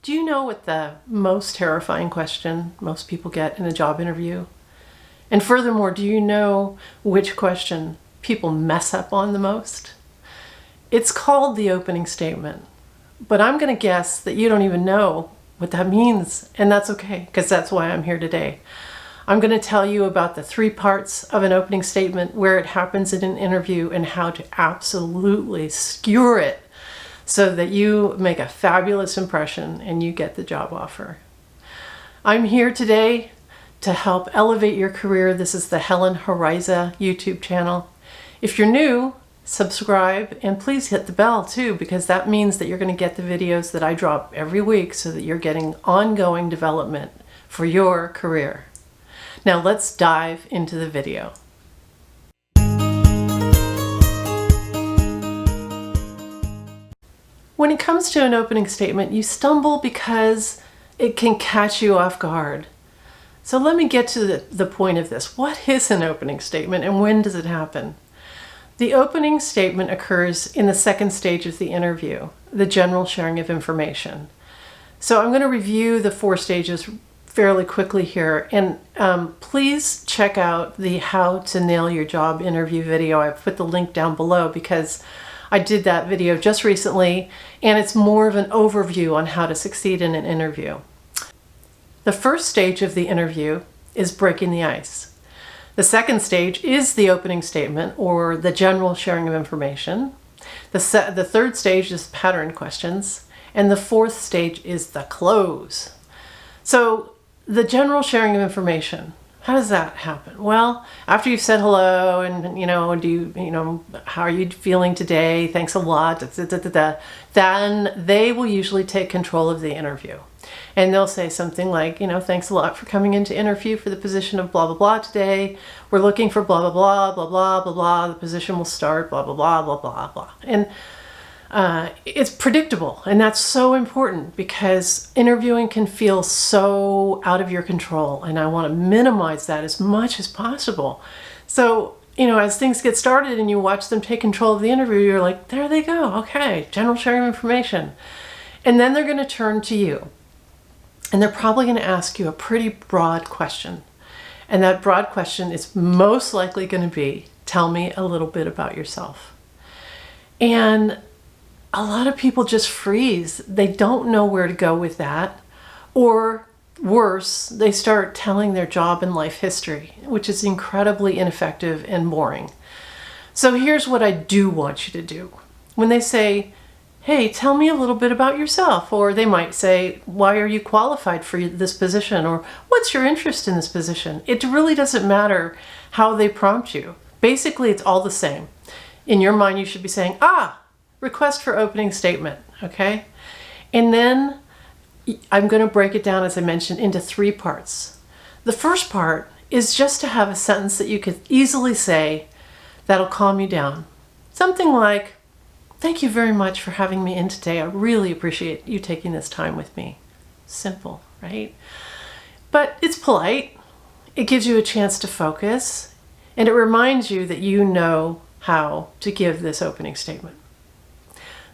Do you know what the most terrifying question most people get in a job interview? And furthermore, do you know which question people mess up on the most? It's called the opening statement, but I'm going to guess that you don't even know what that means, and that's okay, because that's why I'm here today. I'm going to tell you about the 3 parts of an opening statement, where it happens in an interview, and how to absolutely skewer it so that you make a fabulous impression and you get the job offer. I'm here today to help elevate your career. This is the Helen Horiza YouTube channel. If you're new, subscribe, and please hit the bell too, because that means that you're going to get the videos that I drop every week so that you're getting ongoing development for your career. Now let's dive into the video. When it comes to an opening statement, you stumble because it can catch you off guard. So let me get to the point of this. What is an opening statement and when does it happen? The opening statement occurs in the second stage of the interview, the general sharing of information. So I'm going to review the 4 stages fairly quickly here, and please check out the How to Nail Your Job interview video. I've put the link down below because I did that video just recently, and it's more of an overview on how to succeed in an interview. The first stage of the interview is breaking the ice. The second stage is the opening statement, or the general sharing of information. The third stage is pattern questions, and the 4th stage is the close. So the general sharing of information, how does that happen? Well, after you've said hello and, how are you feeling today? Thanks a lot. Then they will usually take control of the interview. And they'll say something like, thanks a lot for coming in to interview for the position of blah, blah, blah today. We're looking for blah, blah, blah, blah, blah, blah, blah. The position will start, blah, blah, blah, blah, blah, blah. And it's predictable, and that's so important because interviewing can feel so out of your control, and I want to minimize that as much as possible. So, as things get started and you watch them take control of the interview, you're like, there they go, okay, general sharing of information. And then they're going to turn to you, and they're probably going to ask you a pretty broad question. And that broad question is most likely going to be, tell me a little bit about yourself. And a lot of people just freeze. They don't know where to go with that. Or worse, they start telling their job and life history, which is incredibly ineffective and boring. So here's what I do want you to do. When they say, hey, tell me a little bit about yourself, or they might say, why are you qualified for this position, or what's your interest in this position? It really doesn't matter how they prompt you. Basically, it's all the same. In your mind, you should be saying, request for opening statement, okay? And then I'm going to break it down, as I mentioned, into 3 parts. The first part is just to have a sentence that you could easily say that'll calm you down. Something like, thank you very much for having me in today. I really appreciate you taking this time with me. Simple, right? But it's polite. It gives you a chance to focus, and it reminds you that you know how to give this opening statement.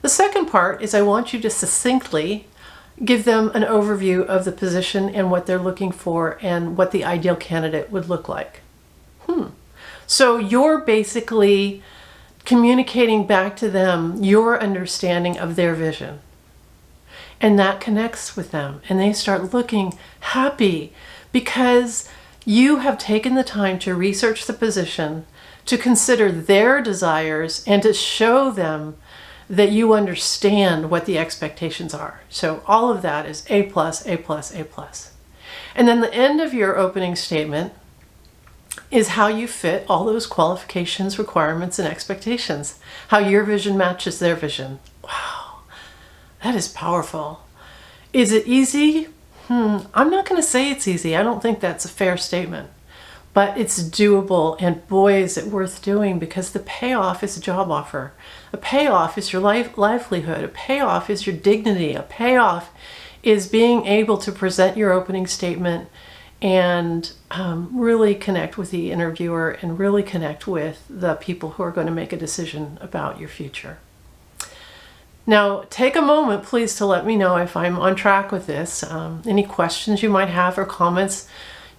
The second part is I want you to succinctly give them an overview of the position and what they're looking for and what the ideal candidate would look like. So you're basically communicating back to them your understanding of their vision. And that connects with them, and they start looking happy because you have taken the time to research the position, to consider their desires, and to show them that you understand what the expectations are. So all of that is A+, A+, A+. And then the end of your opening statement is how you fit all those qualifications, requirements, and expectations. How your vision matches their vision. Wow, that is powerful. Is it easy? I'm not going to say it's easy. I don't think that's a fair statement. But it's doable, and boy, is it worth doing, because the payoff is a job offer. A payoff is your livelihood. A payoff is your dignity. A payoff is being able to present your opening statement and really connect with the interviewer and really connect with the people who are going to make a decision about your future. Now, take a moment, please, to let me know if I'm on track with this. Any questions you might have or comments.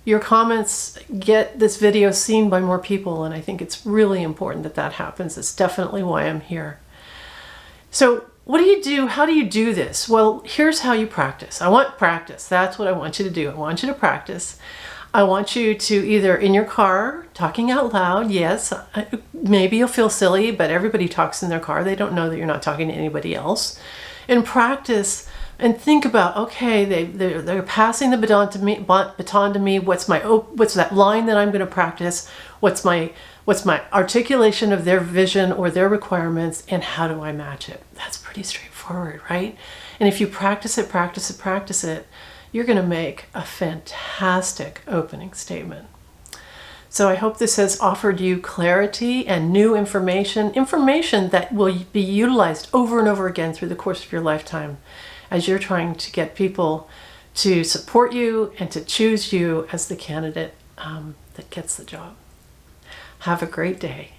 Your comments get this video seen by more people, and I think it's really important that that happens. It's definitely why I'm here. So what do you do? How do you do this? Well, here's how you practice. I want practice. That's what I want you to do. I want you to practice. I want you to either in your car, talking out loud, yes, maybe you'll feel silly, but everybody talks in their car. They don't know that you're not talking to anybody else. And practice and think about, okay, they're passing the baton to me. What's that line that I'm going to practice? What's my articulation of their vision or their requirements, and how do I match it? That's pretty straightforward, right? And if you practice it, you're going to make a fantastic opening statement. So I hope this has offered you clarity and new information that will be utilized over and over again through the course of your lifetime as you're trying to get people to support you and to choose you as the candidate that gets the job. Have a great day.